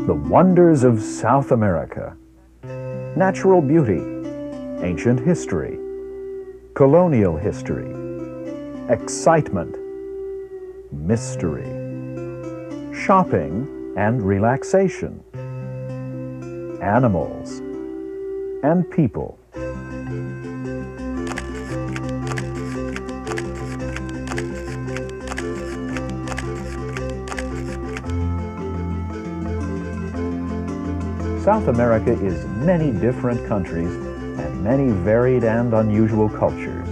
The wonders of South America. Natural beauty, ancient history, colonial history, excitement, mystery, shopping and relaxation, animals and people. South America is many different countries and many varied and unusual cultures.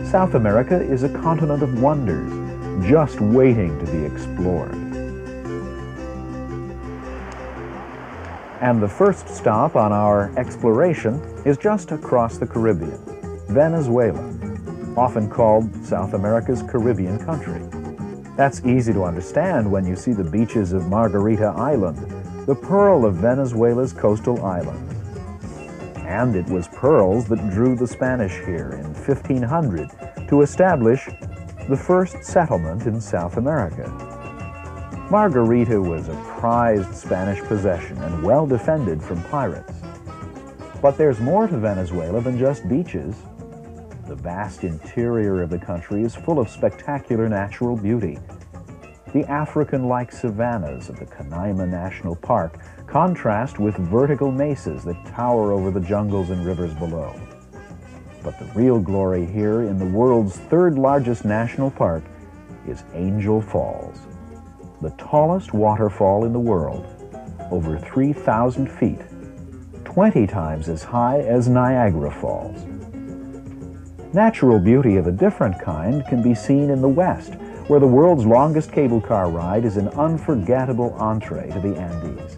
South America is a continent of wonders, just waiting to be explored. And the first stop on our exploration is just across the Caribbean, Venezuela, often called South America's Caribbean country. That's easy to understand when you see the beaches of Margarita Island, the pearl of Venezuela's coastal islands. And it was pearls that drew the Spanish here in 1500 to establish the first settlement in South America. Margarita was a prized Spanish possession and well defended from pirates. But there's more to Venezuela than just beaches. The vast interior of the country is full of spectacular natural beauty. The African-like savannas of the Canaima National Park contrast with vertical mesas that tower over the jungles and rivers below. But the real glory here in the world's third largest national park is Angel Falls, the tallest waterfall in the world, over 3,000 feet, 20 times as high as Niagara Falls. Natural beauty of a different kind can be seen in the West, where the world's longest cable car ride is an unforgettable entree to the Andes.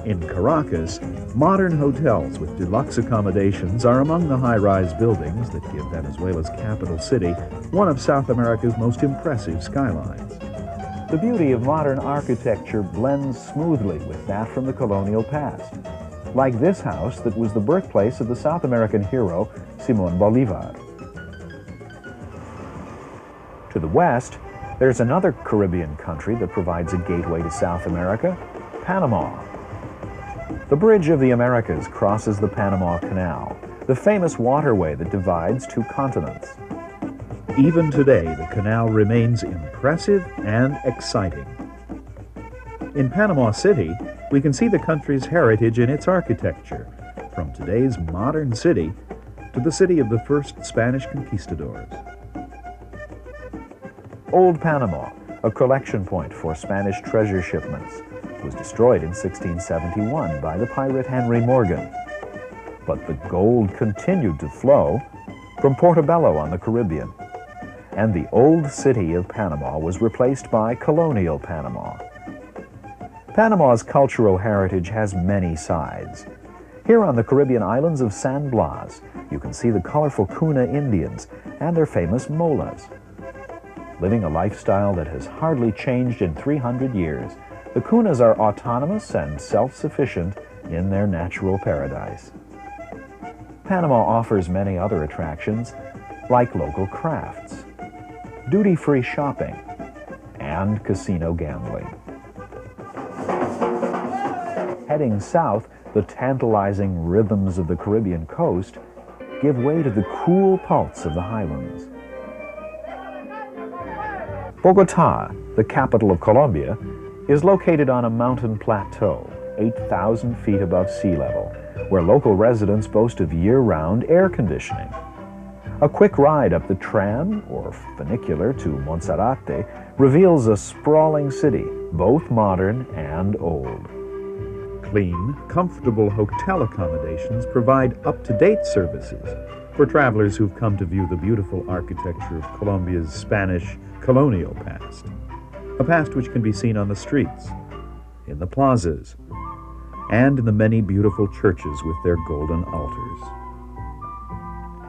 In Caracas, modern hotels with deluxe accommodations are among the high-rise buildings that give Venezuela's capital city one of South America's most impressive skylines. The beauty of modern architecture blends smoothly with that from the colonial past, like this house that was the birthplace of the South American hero Simón Bolívar. To the west, there's another Caribbean country that provides a gateway to South America, Panama. The Bridge of the Americas crosses the Panama Canal, the famous waterway that divides two continents. Even today, the canal remains impressive and exciting. In Panama City, we can see the country's heritage in its architecture, from today's modern city to the city of the first Spanish conquistadors. Old Panama, a collection point for Spanish treasure shipments, was destroyed in 1671 by the pirate Henry Morgan. But the gold continued to flow from Portobello on the Caribbean, and the old city of Panama was replaced by colonial Panama. Panama's cultural heritage has many sides. Here on the Caribbean islands of San Blas, you can see the colorful Cuna Indians and their famous molas. Living a lifestyle that has hardly changed in 300 years, the Cunas are autonomous and self-sufficient in their natural paradise. Panama offers many other attractions, like local crafts, duty-free shopping, and casino gambling. Heading south, the tantalizing rhythms of the Caribbean coast give way to the cool pulse of the highlands. Bogotá, the capital of Colombia, is located on a mountain plateau, 8,000 feet above sea level, where local residents boast of year-round air conditioning. A quick ride up the tram, or funicular, to Monserrate reveals a sprawling city, both modern and old. Clean, comfortable hotel accommodations provide up-to-date services for travelers who've come to view the beautiful architecture of Colombia's Spanish colonial past, a past which can be seen on the streets, in the plazas, and in the many beautiful churches with their golden altars.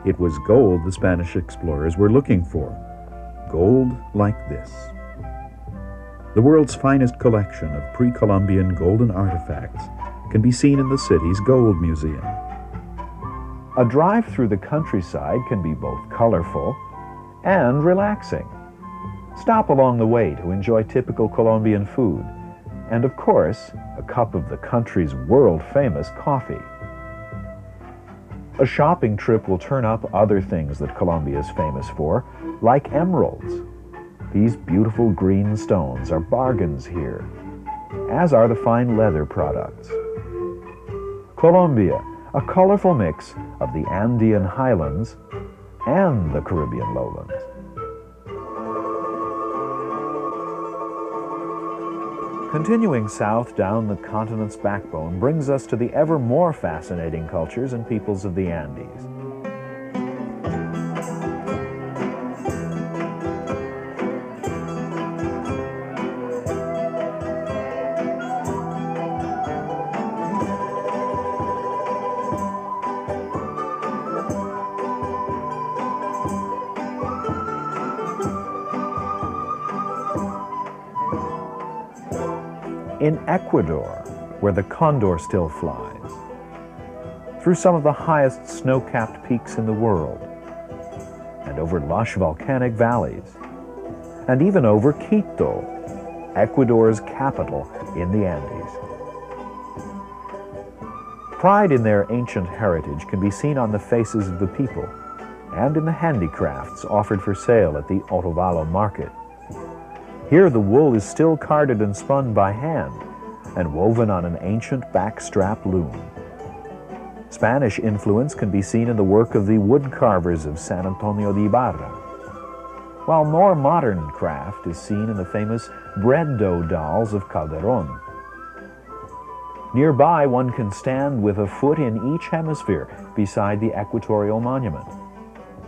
It was gold the Spanish explorers were looking for, gold like this. The world's finest collection of pre-Columbian golden artifacts can be seen in the city's Gold Museum. A drive through the countryside can be both colorful and relaxing. Stop along the way to enjoy typical Colombian food, and of course, a cup of the country's world-famous coffee. A shopping trip will turn up other things that Colombia is famous for, like emeralds. These beautiful green stones are bargains here, as are the fine leather products. Colombia, a colorful mix of the Andean highlands and the Caribbean lowlands. Continuing south down the continent's backbone brings us to the ever more fascinating cultures and peoples of the Andes. In Ecuador, where the condor still flies, through some of the highest snow-capped peaks in the world, and over lush volcanic valleys, and even over Quito, Ecuador's capital in the Andes. Pride in their ancient heritage can be seen on the faces of the people and in the handicrafts offered for sale at the Otavalo market. Here the wool is still carded and spun by hand and woven on an ancient backstrap loom. Spanish influence can be seen in the work of the wood carvers of San Antonio de Ibarra, while more modern craft is seen in the famous bread dough dolls of Calderon. Nearby, one can stand with a foot in each hemisphere beside the Equatorial Monument,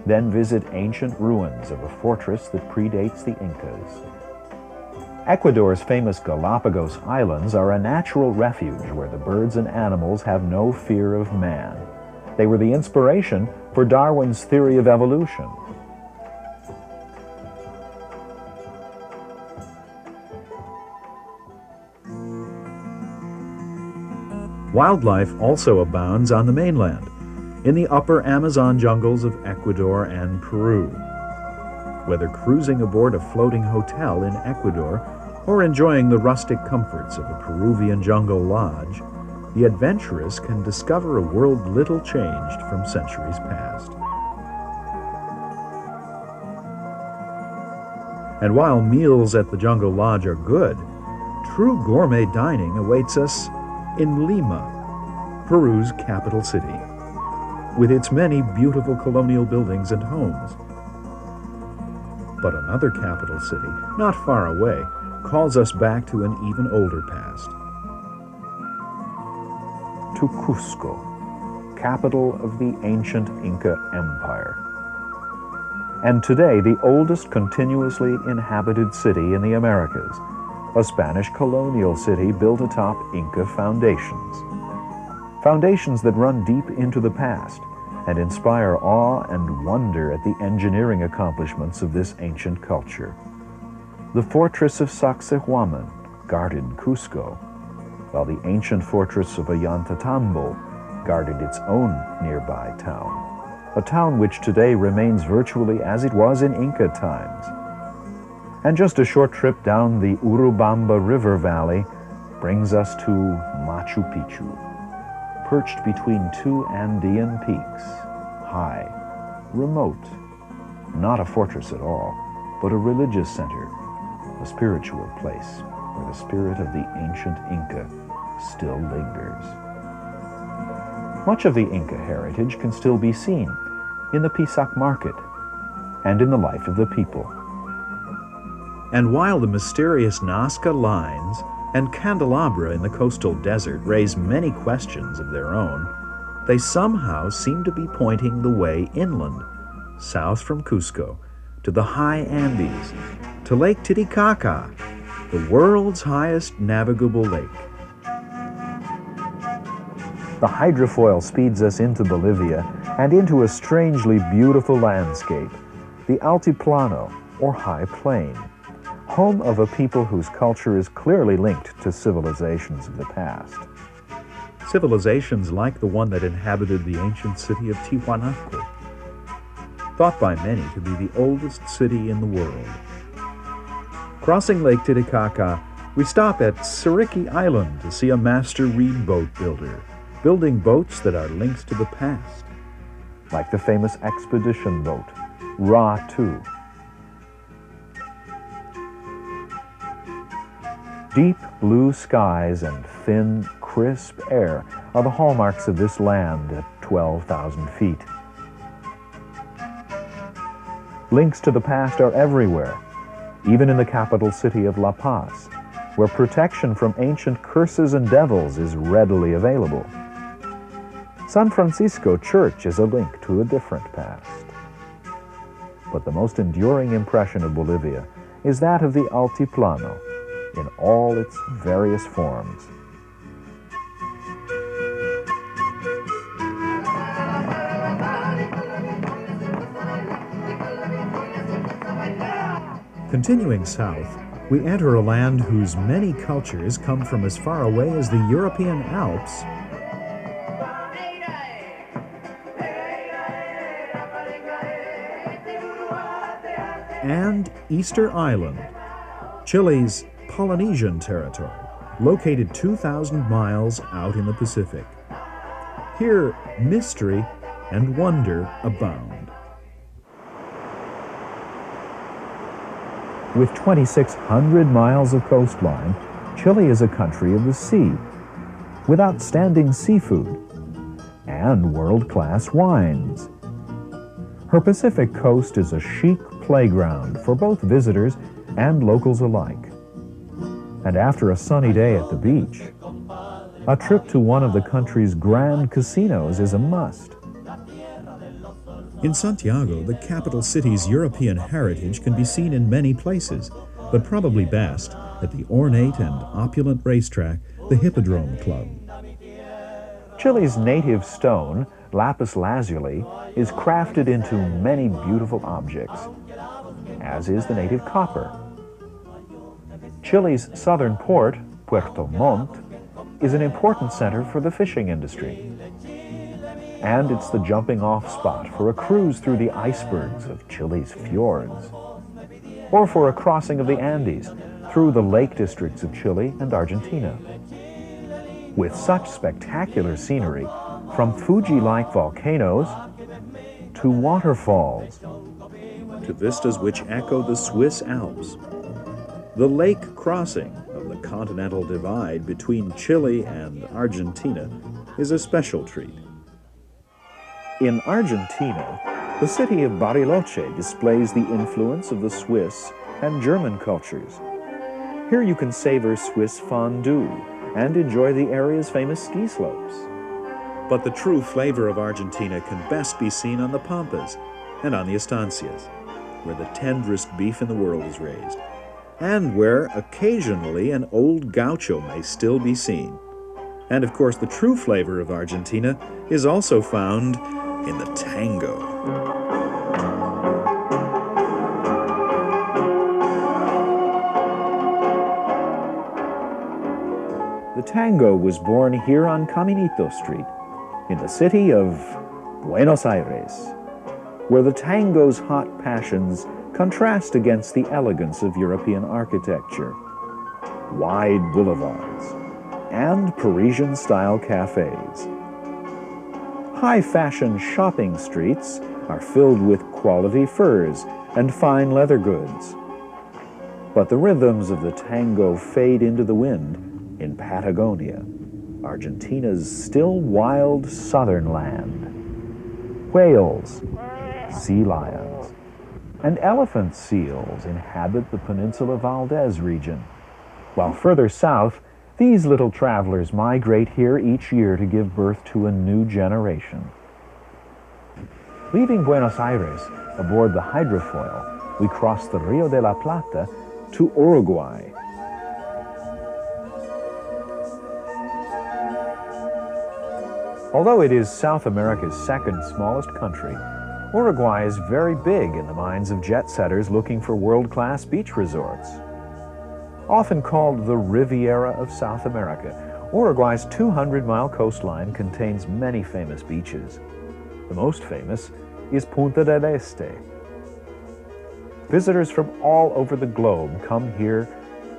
then visit ancient ruins of a fortress that predates the Incas. Ecuador's famous Galapagos Islands are a natural refuge where the birds and animals have no fear of man. They were the inspiration for Darwin's theory of evolution. Wildlife also abounds on the mainland, in the upper Amazon jungles of Ecuador and Peru. Whether cruising aboard a floating hotel in Ecuador or enjoying the rustic comforts of a Peruvian jungle lodge, the adventurous can discover a world little changed from centuries past. And while meals at the jungle lodge are good, true gourmet dining awaits us in Lima, Peru's capital city, with its many beautiful colonial buildings and homes. But another capital city, not far away, calls us back to an even older past. To Cusco, capital of the ancient Inca Empire, and today the oldest continuously inhabited city in the Americas, a Spanish colonial city built atop Inca foundations. Foundations that run deep into the past and inspire awe and wonder at the engineering accomplishments of this ancient culture. The fortress of Sacsayhuaman guarded Cusco, while the ancient fortress of Ollantaytambo guarded its own nearby town, a town which today remains virtually as it was in Inca times. And just a short trip down the Urubamba River Valley brings us to Machu Picchu, perched between two Andean peaks, high, remote, not a fortress at all, but a religious center, a spiritual place where the spirit of the ancient Inca still lingers. Much of the Inca heritage can still be seen in the Pisac market and in the life of the people. And while the mysterious Nazca lines and candelabra in the coastal desert raise many questions of their own, they somehow seem to be pointing the way inland, south from Cusco, to the high Andes, to Lake Titicaca, the world's highest navigable lake. The hydrofoil speeds us into Bolivia and into a strangely beautiful landscape, the Altiplano, or high plain, home of a people whose culture is clearly linked to civilizations of the past. Civilizations like the one that inhabited the ancient city of Tiwanaku, thought by many to be the oldest city in the world. Crossing Lake Titicaca, we stop at Siriki Island to see a master reed boat builder, building boats that are linked to the past, like the famous expedition boat, Ra-2. Deep blue skies and thin, crisp air are the hallmarks of this land at 12,000 feet. Links to the past are everywhere, even in the capital city of La Paz, where protection from ancient curses and devils is readily available. San Francisco Church is a link to a different past. But the most enduring impression of Bolivia is that of the Altiplano, in all its various forms. Continuing south, we enter a land whose many cultures come from as far away as the European Alps and Easter Island, Chile's Polynesian territory, located 2,000 miles out in the Pacific. Here, mystery and wonder abound. With 2,600 miles of coastline, Chile is a country of the sea, with outstanding seafood and world-class wines. Her Pacific coast is a chic playground for both visitors and locals alike. And after a sunny day at the beach, a trip to one of the country's grand casinos is a must. In Santiago, the capital city's European heritage can be seen in many places, but probably best at the ornate and opulent racetrack, the Hippodrome Club. Chile's native stone, lapis lazuli, is crafted into many beautiful objects, as is the native copper. Chile's southern port, Puerto Montt, is an important center for the fishing industry. And it's the jumping-off spot for a cruise through the icebergs of Chile's fjords, or for a crossing of the Andes through the lake districts of Chile and Argentina. With such spectacular scenery, from Fuji-like volcanoes to waterfalls, to vistas which echo the Swiss Alps, the lake crossing of the continental divide between Chile and Argentina is a special treat. In Argentina, the city of Bariloche displays the influence of the Swiss and German cultures. Here you can savor Swiss fondue and enjoy the area's famous ski slopes. But the true flavor of Argentina can best be seen on the Pampas and on the estancias, where the tenderest beef in the world is raised, and where occasionally an old gaucho may still be seen. And of course, the true flavor of Argentina is also found in the tango. The tango was born here on Caminito Street, in the city of Buenos Aires, where the tango's hot passions contrast against the elegance of European architecture, wide boulevards, and Parisian-style cafes. High-fashion shopping streets are filled with quality furs and fine leather goods. But the rhythms of the tango fade into the wind in Patagonia, Argentina's still wild southern land. Whales, sea lions, and elephant seals inhabit the Peninsula Valdez region, while further south, these little travelers migrate here each year to give birth to a new generation. Leaving Buenos Aires aboard the hydrofoil, we cross the Rio de la Plata to Uruguay. Although it is South America's second smallest country, Uruguay is very big in the minds of jet-setters looking for world-class beach resorts. Often called the Riviera of South America, Uruguay's 200-mile coastline contains many famous beaches. The most famous is Punta del Este. Visitors from all over the globe come here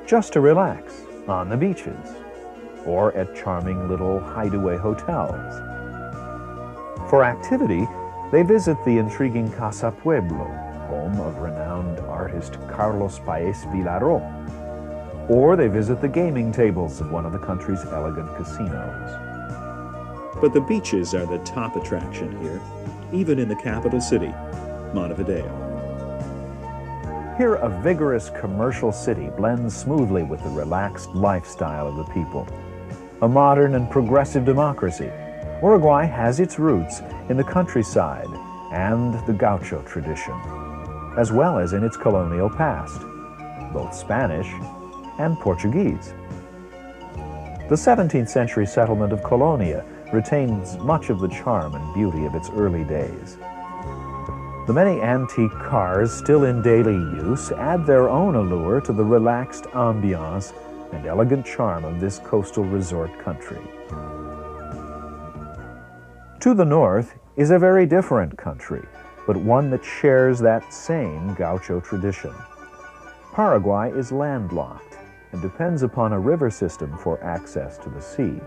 just to relax on the beaches or at charming little hideaway hotels. For activity, they visit the intriguing Casa Pueblo, home of renowned artist Carlos Paez Villaró, or they visit the gaming tables of one of the country's elegant casinos. But the beaches are the top attraction here, even in the capital city, Montevideo. Here, a vigorous commercial city blends smoothly with the relaxed lifestyle of the people. A modern and progressive democracy, Uruguay has its roots in the countryside and the gaucho tradition, as well as in its colonial past, both Spanish and Portuguese. The 17th century settlement of Colonia retains much of the charm and beauty of its early days. The many antique cars still in daily use add their own allure to the relaxed ambiance and elegant charm of this coastal resort country. To the north is a very different country, but one that shares that same gaucho tradition. Paraguay is landlocked and depends upon a river system for access to the sea.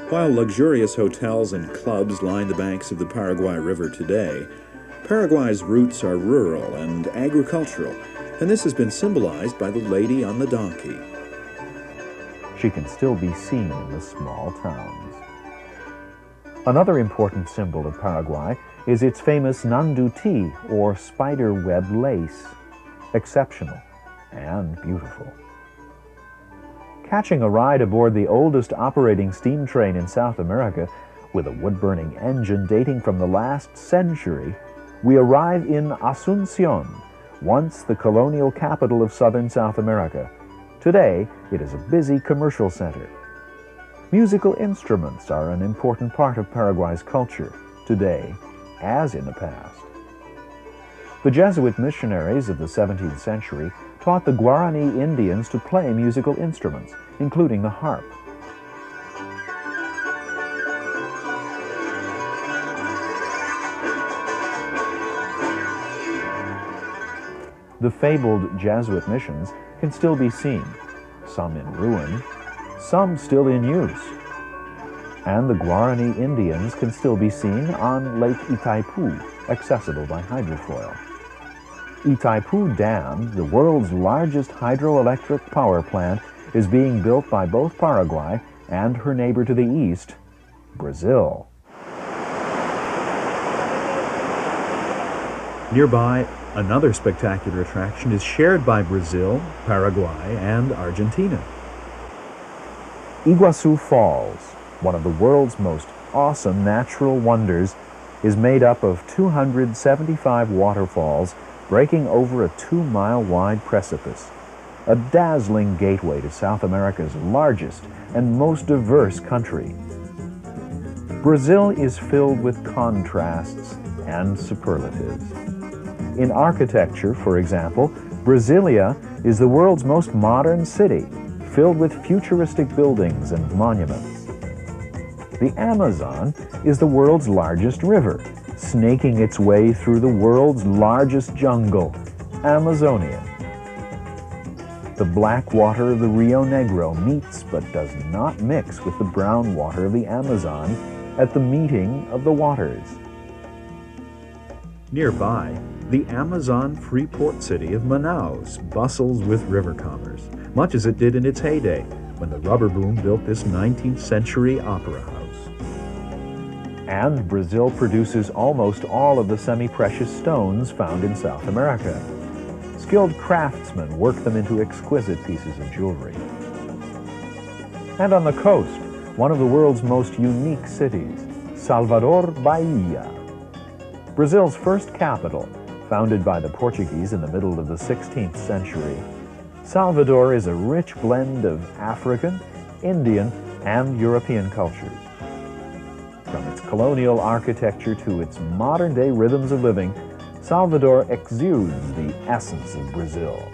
While luxurious hotels and clubs line the banks of the Paraguay River today, Paraguay's roots are rural and agricultural, and this has been symbolized by the lady on the donkey. She can still be seen in the small towns. Another important symbol of Paraguay is its famous nanduti, or spider web lace, exceptional and beautiful. Catching a ride aboard the oldest operating steam train in South America, with a wood-burning engine dating from the last century, we arrive in Asunción, once the colonial capital of southern South America. Today, it is a busy commercial center. Musical instruments are an important part of Paraguay's culture, today as in the past. The Jesuit missionaries of the 17th century taught the Guarani Indians to play musical instruments, including the harp. The fabled Jesuit missions can still be seen, some in ruin, some still in use. And the Guarani Indians can still be seen on Lake Itaipu, accessible by hydrofoil. Itaipu Dam, the world's largest hydroelectric power plant, is being built by both Paraguay and her neighbor to the east, Brazil. Nearby, another spectacular attraction is shared by Brazil, Paraguay, and Argentina. Iguazu Falls, one of the world's most awesome natural wonders, is made up of 275 waterfalls breaking over a 2-mile-wide precipice, a dazzling gateway to South America's largest and most diverse country. Brazil is filled with contrasts and superlatives. In architecture, for example, Brasilia is the world's most modern city, filled with futuristic buildings and monuments. The Amazon is the world's largest river, snaking its way through the world's largest jungle, Amazonia. The black water of the Rio Negro meets but does not mix with the brown water of the Amazon at the meeting of the waters. Nearby, the Amazon free port city of Manaus bustles with river commerce, much as it did in its heyday when the rubber boom built this 19th century opera house. And Brazil produces almost all of the semi-precious stones found in South America. Skilled craftsmen work them into exquisite pieces of jewelry. And on the coast, one of the world's most unique cities, Salvador Bahia. Brazil's first capital, founded by the Portuguese in the middle of the 16th century, Salvador is a rich blend of African, Indian, and European cultures. From its colonial architecture to its modern-day rhythms of living, Salvador exudes the essence of Brazil.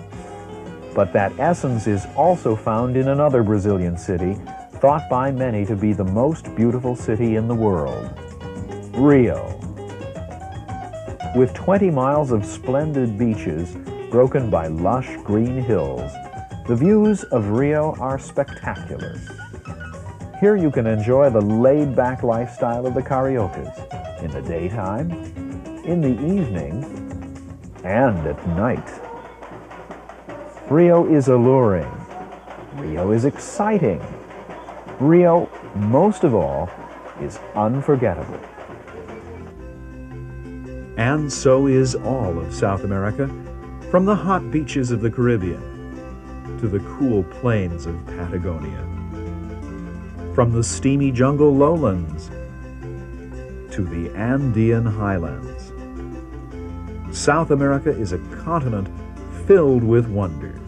But that essence is also found in another Brazilian city, thought by many to be the most beautiful city in the world, Rio. With 20 miles of splendid beaches broken by lush green hills, the views of Rio are spectacular. Here you can enjoy the laid-back lifestyle of the Cariocas in the daytime, in the evening, and at night. Rio is alluring. Rio is exciting. Rio, most of all, is unforgettable. And so is all of South America, from the hot beaches of the Caribbean to the cool plains of Patagonia, from the steamy jungle lowlands to the Andean highlands. South America is a continent filled with wonders.